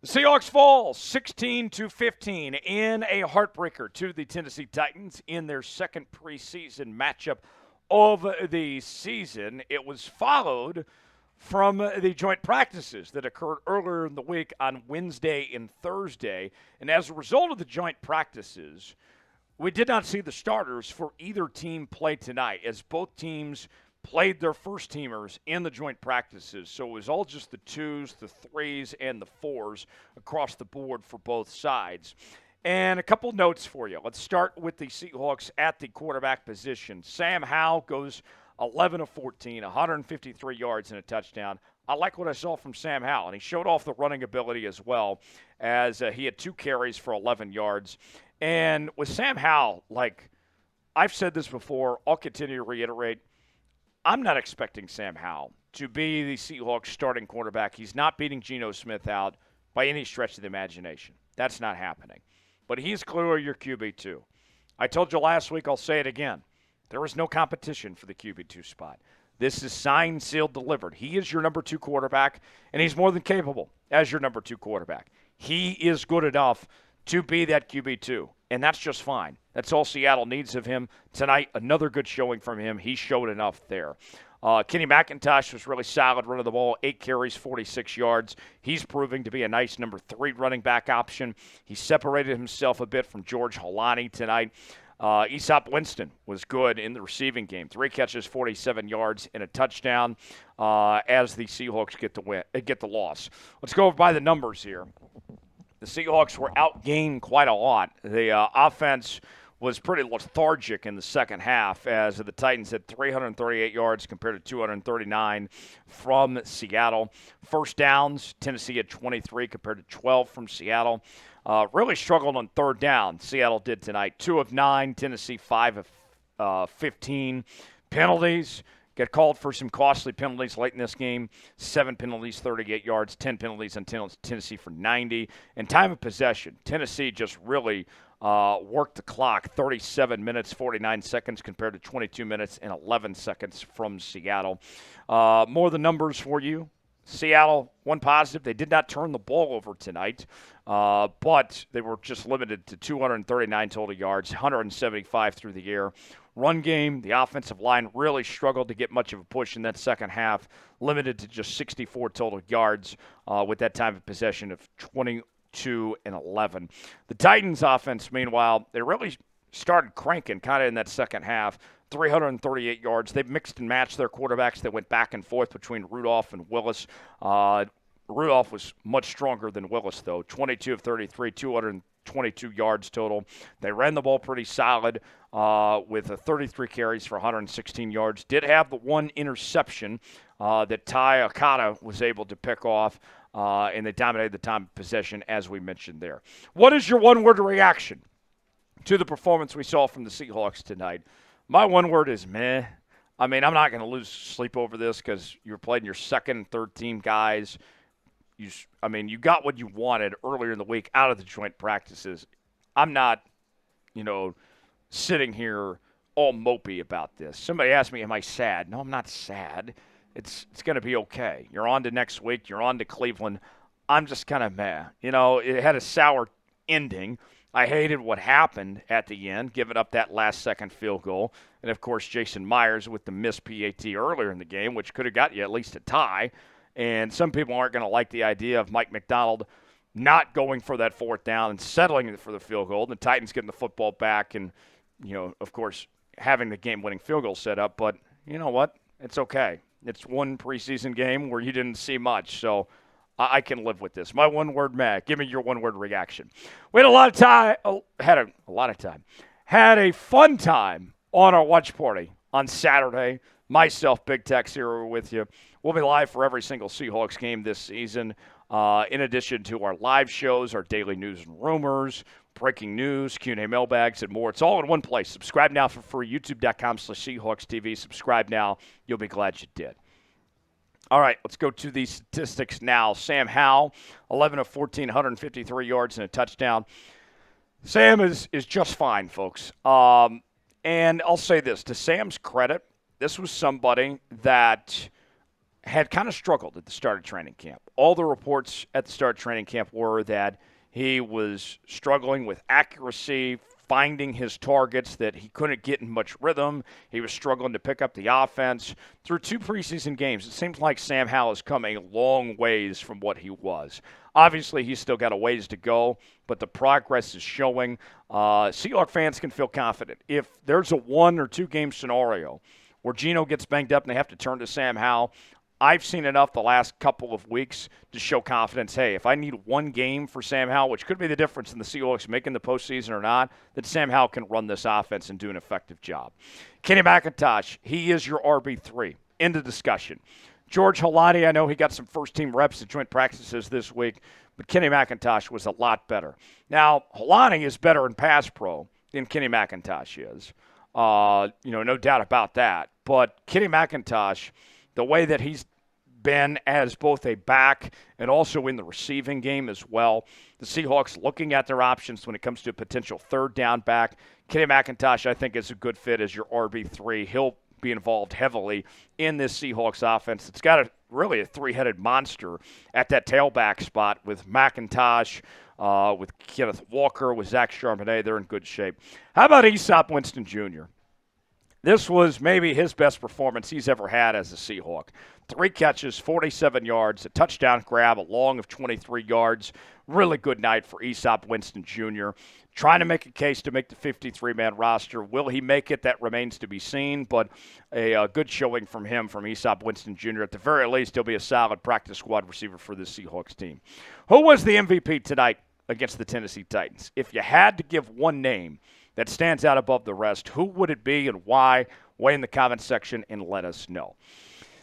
Seahawks fall 16-15 in a heartbreaker to the Tennessee Titans in their second preseason matchup of the season. It was followed from the joint practices that occurred earlier in the week on Wednesday and Thursday. And as a result of the joint practices, we did not see the starters for either team play tonight, as both teams played their first teamers in the joint practices. So it was all just the 2s, the 3s, and the 4s across the board for both sides. And a couple notes for you. Let's start with the Seahawks at the quarterback position. Sam Howell goes 11 of 14, 153 yards and a touchdown. I like what I saw from Sam Howell, and he showed off the running ability as well, as he had 2 carries for 11 yards. And with Sam Howell, like I've said this before, I'll continue to reiterate, I'm not expecting Sam Howell to be the Seahawks starting quarterback. He's not beating Geno Smith out by any stretch of the imagination. That's not happening. But he's clearly your QB2. I told you last week, I'll say it again. There is no competition for the QB2 spot. This is signed, sealed, delivered. He is your number 2 quarterback, and he's more than capable as your number 2 quarterback. He is good enough to be that QB2, and that's just fine. That's all Seattle needs of him. Tonight, another good showing from him. He showed enough there. Kenny McIntosh was really solid running the ball, 8 carries, 46 yards. He's proving to be a nice number 3 running back option. He separated himself a bit from George Holani tonight. Easop Winston was good in the receiving game. 3 catches, 47 yards, and a touchdown as the Seahawks get the loss. Let's go by the numbers here. The Seahawks were outgained quite a lot. The offense was pretty lethargic in the second half, as the Titans had 338 yards compared to 239 from Seattle. First downs, Tennessee had 23 compared to 12 from Seattle. Really struggled on third down. Seattle did tonight. 2 of 9, Tennessee 5 of 15. Penalties. Get called for some costly penalties late in this game. 7 penalties, 38 yards, 10 penalties on Tennessee for 90. And time of possession, Tennessee just really worked the clock. 37 minutes, 49 seconds compared to 22 minutes and 11 seconds from Seattle. More of the numbers for you. Seattle, one positive, they did not turn the ball over tonight, but they were just limited to 239 total yards, 175 through the air. Run game, the offensive line really struggled to get much of a push in that second half, limited to just 64 total yards with that time of possession of 22 and 11. The Titans offense, meanwhile, they really started cranking kind of in that second half. 338 yards. They've mixed and matched their quarterbacks. They went back and forth between Rudolph and Willis. Rudolph was much stronger than Willis, though. 22 of 33, 222 yards total. They ran the ball pretty solid with 33 carries for 116 yards. Did have the one interception that Ty Okada was able to pick off, and they dominated the time of possession, as we mentioned there. What is your one-word reaction to the performance we saw from the Seahawks tonight? My one word is meh. I mean, I'm not going to lose sleep over this because you're playing your second and third team guys. You got what you wanted earlier in the week out of the joint practices. I'm not, sitting here all mopey about this. Somebody asked me, am I sad? No, I'm not sad. It's going to be okay. You're on to next week. You're on to Cleveland. I'm just kind of meh. It had a sour ending. I hated what happened at the end, giving up that last-second field goal. And, of course, Jason Myers with the missed PAT earlier in the game, which could have got you at least a tie. And some people aren't going to like the idea of Mike Macdonald not going for that fourth down and settling for the field goal. And the Titans getting the football back and, of course, having the game-winning field goal set up. But you know what? It's okay. It's one preseason game where you didn't see much. So I can live with this. My one-word meh. Give me your one-word reaction. We had a lot of time. Had a fun time on our watch party on Saturday. Myself, Big Tex here were with you. We'll be live for every single Seahawks game this season. In addition to our live shows, our daily news and rumors, breaking news, Q&A mailbags, and more. It's all in one place. Subscribe now for free. YouTube.com/SeahawksTV. Subscribe now. You'll be glad you did. All right, let's go to the statistics now. Sam Howell, 11 of 14, 153 yards and a touchdown. Sam is just fine, folks. And I'll say this. To Sam's credit, this was somebody that had kind of struggled at the start of training camp. All the reports at the start of training camp were that he was struggling with accuracy, finding his targets, that he couldn't get in much rhythm. He was struggling to pick up the offense. Through 2 preseason games, it seems like Sam Howell has come a long ways from what he was. Obviously, he's still got a ways to go, but the progress is showing. Seahawks fans can feel confident. If there's a 1 or 2 game scenario where Geno gets banged up and they have to turn to Sam Howell, I've seen enough the last couple of weeks to show confidence, hey, if I need 1 game for Sam Howell, which could be the difference in the Seahawks making the postseason or not, that Sam Howell can run this offense and do an effective job. Kenny McIntosh, he is your RB3. End of discussion. George Halani, I know he got some first-team reps at joint practices this week, but Kenny McIntosh was a lot better. Now, Halani is better in pass pro than Kenny McIntosh is. No doubt about that. But Kenny McIntosh, the way that he's been as both a back and also in the receiving game as well, the Seahawks looking at their options when it comes to a potential third down back. Kenny McIntosh, I think, is a good fit as your RB3. He'll be involved heavily in this Seahawks offense. It's got really a 3-headed monster at that tailback spot with McIntosh, with Kenneth Walker, with Zach Charbonnet. They're in good shape. How about Easop Winston Jr.? This was maybe his best performance he's ever had as a Seahawk. 3 catches, 47 yards, a touchdown grab, a long of 23 yards. Really good night for Easop Winston Jr. Trying to make a case to make the 53-man roster. Will he make it? That remains to be seen, but a good showing from him, from Easop Winston Jr. At the very least, he'll be a solid practice squad receiver for this Seahawks team. Who was the MVP tonight against the Tennessee Titans? If you had to give one name that stands out above the rest, who would it be and why? Weigh in the comments section and let us know.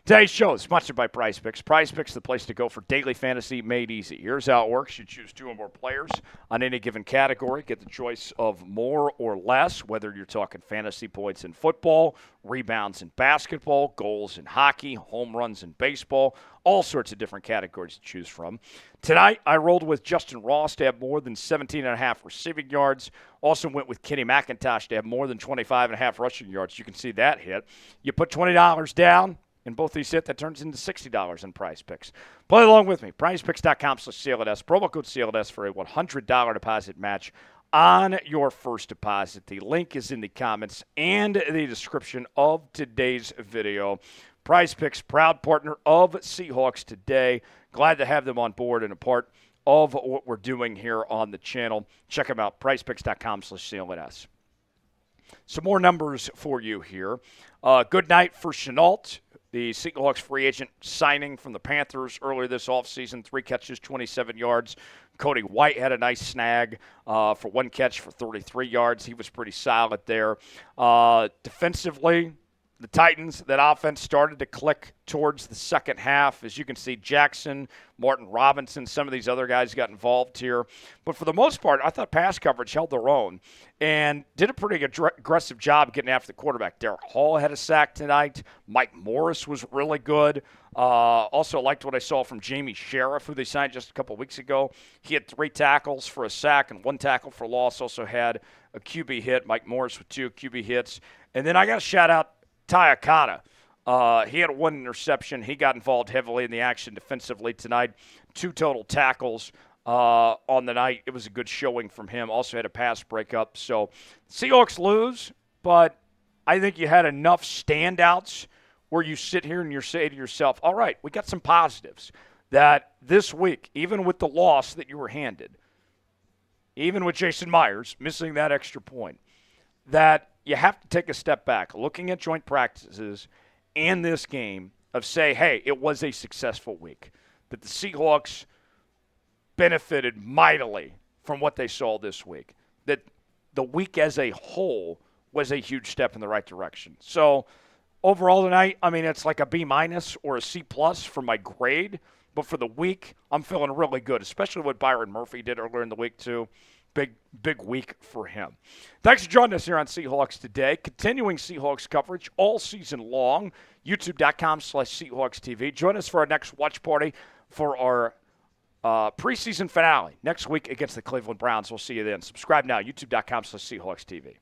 Today's show is sponsored by Prize Picks. Prize Picks, the place to go for daily fantasy made easy. Here's how it works. You choose 2 or more players on any given category. Get the choice of more or less, whether you're talking fantasy points in football, rebounds in basketball, goals in hockey, home runs in baseball, all sorts of different categories to choose from. Tonight, I rolled with Justin Ross to have more than 17.5 receiving yards. Also went with Kenny McIntosh to have more than 25.5 rushing yards. You can see that hit. You put $20 down, and both these hit, that turns into $60 in Prize Picks. Play along with me. PrizePicks.com/CLNS. Promo code CLNS for a $100 deposit match on your first deposit. The link is in the comments and the description of today's video. Prize Picks, proud partner of Seahawks Today. Glad to have them on board and a part of what we're doing here on the channel. Check them out, PrizePicks.com/CLNS. Some more numbers for you here. Good night for Shenault, the Seahawks free agent signing from the Panthers earlier this offseason. 3 catches, 27 yards. Cody White had a nice snag for 1 catch for 33 yards. He was pretty solid there. Defensively, the Titans, that offense started to click towards the second half. As you can see, Jackson, Martin Robinson, some of these other guys got involved here. But for the most part, I thought pass coverage held their own and did a pretty aggressive job getting after the quarterback. Derick Hall had a sack tonight. Mike Morris was really good. Also liked what I saw from Jamie Sheriff, who they signed just a couple weeks ago. He had 3 tackles for a sack and 1 tackle for loss. Also had a QB hit. Mike Morris with 2 QB hits. And then I got to shout out Ty Okada. He had 1 interception. He got involved heavily in the action defensively tonight. 2 total tackles on the night. It was a good showing from him. Also had a pass breakup. So Seahawks lose, but I think you had enough standouts where you sit here and you say to yourself, all right, we got some positives. That this week, even with the loss that you were handed, even with Jason Myers missing that extra point, that you have to take a step back, looking at joint practices and this game, of say, hey, it was a successful week, that the Seahawks benefited mightily from what they saw this week, that the week as a whole was a huge step in the right direction. So overall tonight, I mean, it's like a B- or a C+ for my grade, but for the week, I'm feeling really good, especially what Byron Murphy did earlier in the week too. Big week for him. Thanks for joining us here on Seahawks Today. Continuing Seahawks coverage all season long. YouTube.com/Seahawks TV. Join us for our next watch party for our preseason finale next week against the Cleveland Browns. We'll see you then. Subscribe now. YouTube.com/Seahawks TV.